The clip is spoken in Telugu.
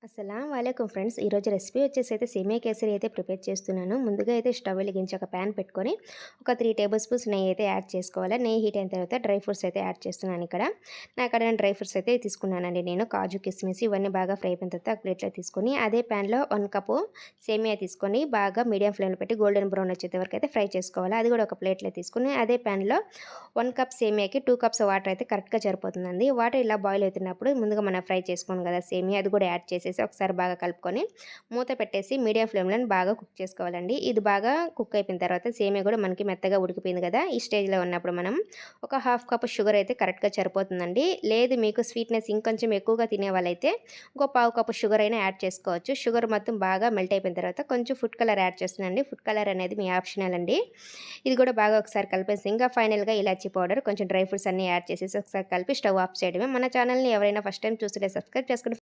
అస్సలం వాలేకుం ఫ్రెండ్స్. ఈరోజు రెసిపీ వచ్చేసి సేమియా కేసరి అయితే ప్రిపేర్ చేస్తున్నాను. ముందుగా అయితే స్టవ్ వెలిగించి ఒక ప్యాన్ పెట్టుకొని ఒక 3 టేబుల్ స్పూన్స్ నెయ్యి అయితే యాడ్ చేసుకోవాలి. నెయ్యి హీట్ అయిన తర్వాత డ్రై ఫ్రూట్స్ అయితే యాడ్ చేస్తున్నాను ఇక్కడ. అక్కడ నేను డ్రై ఫ్రూట్స్ అయితే తీసుకున్నానండి. నేను కాజు, కిస్మిస్ ఇవన్నీ బాగా ఫ్రై అయిపోయిన తర్వాత ఒక ప్లేట్లో తీసుకొని అదే ప్యాన్లో 1 కప్పు సేమియా తీసుకొని బాగా మీడియం ఫ్లేమ్లో పెట్టి గోల్డెన్ బ్రౌన్ వచ్చేంత వరకు అయితే ఫ్రై చేసుకోవాలి. అది కూడా ఒక ప్లేట్లో తీసుకొని అదే ప్యాన్లో 1 కప్ సేమియాకి 2 కప్స్ వాటర్ అయితే కరెక్ట్‌గా సరిపోతుందండి. వాటర్ ఇలా బాయిల్ అవుతున్నప్పుడు ముందుగా మనం ఫ్రై చేసుకోం కదా సేమియా, అది కూడా యాడ్ చేసేసి ఒకసారి బాగా కలుపుకొని మూత పెట్టేసి మీడియం ఫ్లేమ్‌లో బాగా కుక్ చేసుకోవాలండి. ఇది బాగా కుక్ అయిపోయిన తర్వాత సేమియా కూడా మనకి మెత్తగా ఉడికిపోయింది కదా! ఈ స్టేజ్‌లో ఉన్నప్పుడు మనం ఒక హాఫ్ కప్ షుగర్ అయితే కరెక్ట్‌గా సరిపోతుందండి. లేదు మీకు స్వీట్‌నెస్ ఇంకొంచెం ఎక్కువగా తినేవాళ్ళైతే ఇంకో పావు కప్పు షుగర్ అయినా యాడ్ చేసుకోవచ్చు. షుగర్ మొత్తం బాగా మెల్ట్ అయిపోయిన తర్వాత కొంచెం ఫుడ్ కలర్ యాడ్ చేస్తున్నానండి. ఫుడ్ కలర్ అనేది మీ ఆప్షనల్ అండి. ఇది కూడా బాగా ఒకసారి కలిపేసి ఇంకా ఫైనల్‌గా ఇలాచీ పౌడర్, కొంచెం డ్రై ఫ్రూట్స్ అన్నీ యాడ్ చేసేసి ఒకసారి కలిపి స్టవ్ ఆఫ్ చేయడమే. మన ఛానల్‌ని ఎవరైనా ఫస్ట్ టైమ్ చూస్తుంటే సబ్స్క్రైబ్ చేసుకొని